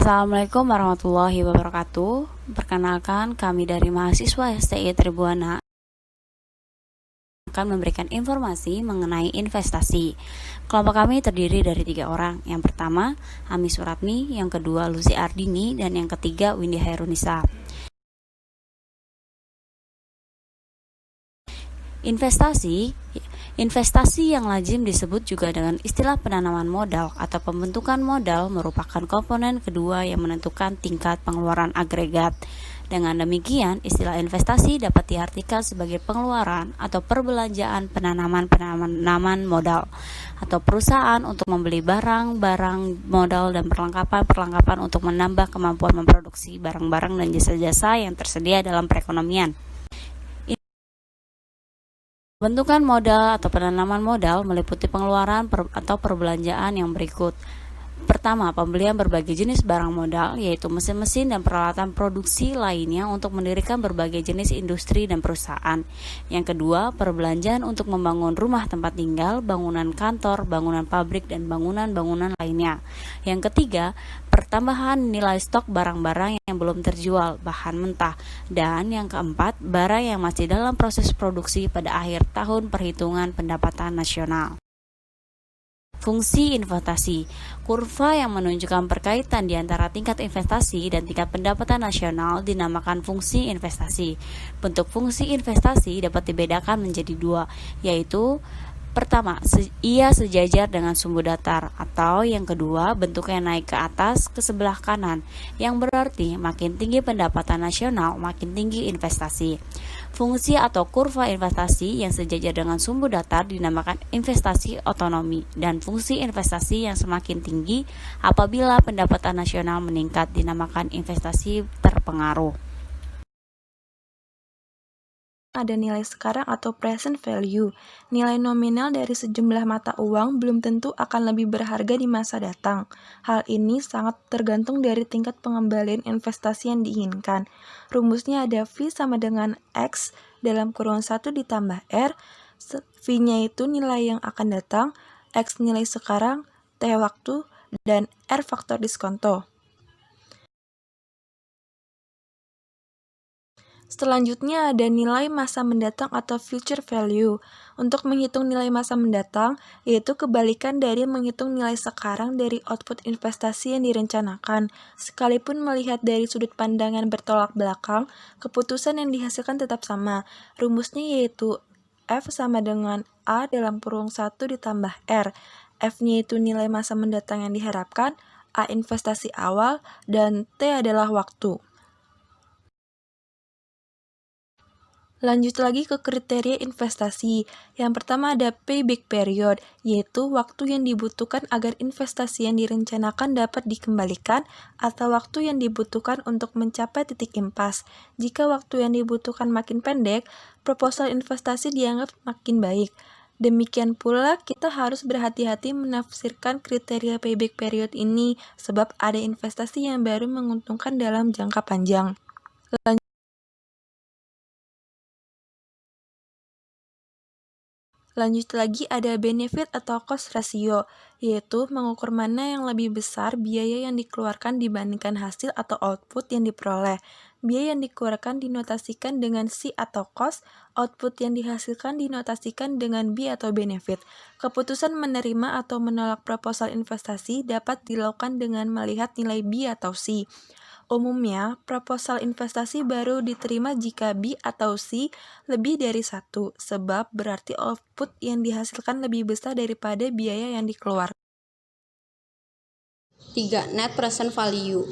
Assalamualaikum warahmatullahi wabarakatuh. Perkenalkan, kami dari mahasiswa STI Tribuana akan memberikan informasi mengenai investasi. Kelompok kami terdiri dari 3 orang. Yang pertama, Ami Suratmi, yang kedua Lucy Ardini, dan yang ketiga Windy Hairunisa. Investasi yang lazim disebut juga dengan istilah penanaman modal atau pembentukan modal merupakan komponen kedua yang menentukan tingkat pengeluaran agregat. Dengan demikian, istilah investasi dapat diartikan sebagai pengeluaran atau perbelanjaan penanaman modal atau perusahaan untuk membeli barang modal dan perlengkapan untuk menambah kemampuan memproduksi barang-barang dan jasa-jasa yang tersedia dalam perekonomian. Bentukan modal atau penanaman modal meliputi pengeluaran atau perbelanjaan yang berikut. Pertama, pembelian berbagai jenis barang modal, yaitu mesin-mesin dan peralatan produksi lainnya untuk mendirikan berbagai jenis industri dan perusahaan. Yang kedua, perbelanjaan untuk membangun rumah tempat tinggal, bangunan kantor, bangunan pabrik, dan bangunan-bangunan lainnya. Yang ketiga, pertambahan nilai stok barang-barang yang belum terjual, bahan mentah. Dan yang keempat, barang yang masih dalam proses produksi pada akhir tahun perhitungan pendapatan nasional. Fungsi investasi. Kurva yang menunjukkan perkaitan di antara tingkat investasi dan tingkat pendapatan nasional dinamakan fungsi investasi. Bentuk fungsi investasi dapat dibedakan menjadi 2, yaitu pertama, ia sejajar dengan sumbu datar, atau yang kedua, bentuknya naik ke atas ke sebelah kanan, yang berarti makin tinggi pendapatan nasional, makin tinggi investasi. Fungsi atau kurva investasi yang sejajar dengan sumbu datar dinamakan investasi otonomi, dan fungsi investasi yang semakin tinggi apabila pendapatan nasional meningkat dinamakan investasi terpengaruh. Ada nilai sekarang atau present value. Nilai nominal dari sejumlah mata uang belum tentu akan lebih berharga di masa datang. Hal ini sangat tergantung dari tingkat pengembalian investasi yang diinginkan. Rumusnya ada V sama dengan X dalam kurung 1 ditambah R. V-nya itu nilai yang akan datang, X nilai sekarang, T waktu, dan R faktor diskonto. Selanjutnya ada nilai masa mendatang atau future value. Untuk menghitung nilai masa mendatang, yaitu kebalikan dari menghitung nilai sekarang dari output investasi yang direncanakan. Sekalipun melihat dari sudut pandangan bertolak belakang, keputusan yang dihasilkan tetap sama. Rumusnya yaitu F sama dengan A dalam kurung 1 ditambah R. F-nya itu nilai masa mendatang yang diharapkan, A investasi awal, dan T adalah waktu. Lanjut lagi ke kriteria investasi. Yang pertama ada payback period, yaitu waktu yang dibutuhkan agar investasi yang direncanakan dapat dikembalikan atau waktu yang dibutuhkan untuk mencapai titik impas. Jika waktu yang dibutuhkan makin pendek, proposal investasi dianggap makin baik. Demikian pula kita harus berhati-hati menafsirkan kriteria payback period ini, sebab ada investasi yang baru menguntungkan dalam jangka panjang. Lanjut lagi ada benefit atau cost ratio, yaitu mengukur mana yang lebih besar biaya yang dikeluarkan dibandingkan hasil atau output yang diperoleh. Biaya yang dikeluarkan dinotasikan dengan C atau cost, output yang dihasilkan dinotasikan dengan B atau benefit. Keputusan menerima atau menolak proposal investasi dapat dilakukan dengan melihat nilai B atau C. Umumnya, proposal investasi baru diterima jika B atau C lebih dari 1, sebab berarti output yang dihasilkan lebih besar daripada biaya yang dikeluarkan. 3. Net present value.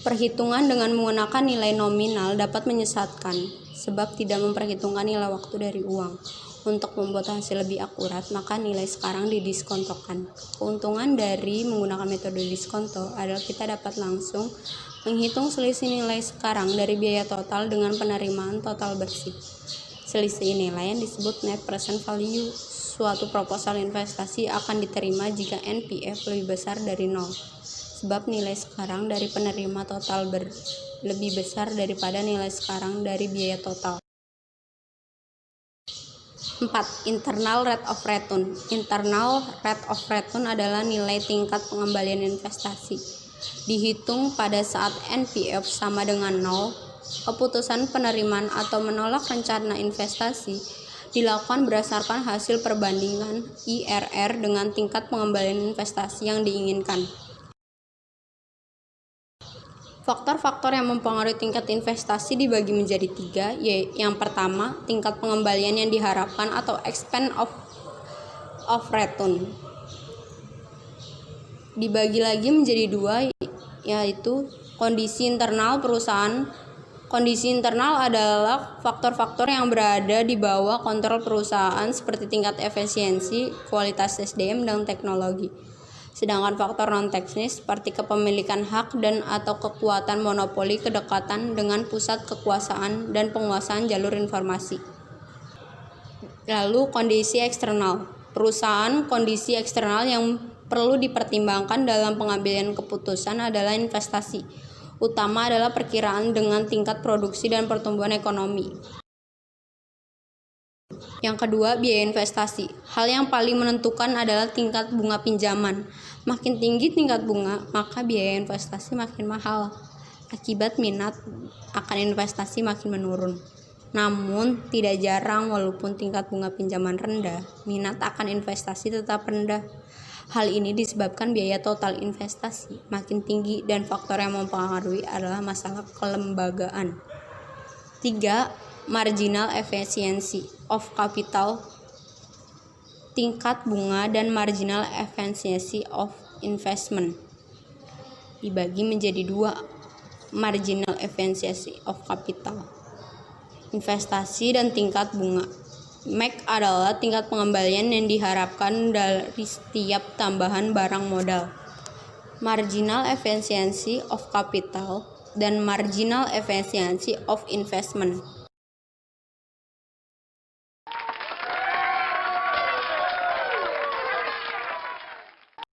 Perhitungan dengan menggunakan nilai nominal dapat menyesatkan, sebab tidak memperhitungkan nilai waktu dari uang. Untuk membuat hasil lebih akurat, maka nilai sekarang didiskontokan. Keuntungan dari menggunakan metode diskonto adalah kita dapat langsung menghitung selisih nilai sekarang dari biaya total dengan penerimaan total bersih. Selisih nilai yang disebut net present value. Suatu proposal investasi akan diterima jika NPV lebih besar dari 0, sebab nilai sekarang dari penerima total lebih besar daripada nilai sekarang dari biaya total. 4. Internal rate of return. Internal rate of return adalah nilai tingkat pengembalian investasi. Dihitung pada saat NPV sama dengan 0, keputusan penerimaan atau menolak rencana investasi dilakukan berdasarkan hasil perbandingan IRR dengan tingkat pengembalian investasi yang diinginkan. Faktor-faktor yang mempengaruhi tingkat investasi dibagi menjadi 3, yaitu yang pertama, tingkat pengembalian yang diharapkan atau expectation of return. Dibagi lagi menjadi 2, yaitu kondisi internal perusahaan. Kondisi internal adalah faktor-faktor yang berada di bawah kontrol perusahaan seperti tingkat efisiensi, kualitas SDM, dan teknologi. Sedangkan faktor non-teknis seperti kepemilikan hak dan atau kekuatan monopoli, kedekatan dengan pusat kekuasaan, dan penguasaan jalur informasi. Lalu kondisi eksternal. Perusahaan kondisi eksternal yang perlu dipertimbangkan dalam pengambilan keputusan adalah investasi. Utama adalah perkiraan dengan tingkat produksi dan pertumbuhan ekonomi. Yang kedua, biaya investasi. Hal yang paling menentukan adalah tingkat bunga pinjaman. Makin tinggi tingkat bunga, maka biaya investasi makin mahal. Akibat minat akan investasi makin menurun. Namun, tidak jarang walaupun tingkat bunga pinjaman rendah, minat akan investasi tetap rendah. Hal ini disebabkan biaya total investasi makin tinggi dan faktor yang mempengaruhi adalah masalah kelembagaan. 3. Marginal efficiency of capital. Tingkat bunga dan marginal efficiency of investment dibagi menjadi 2. Marginal efficiency of capital, investasi, dan tingkat bunga. MAC adalah tingkat pengembalian yang diharapkan dari setiap tambahan barang modal. Marginal efficiency of capital dan marginal efficiency of investment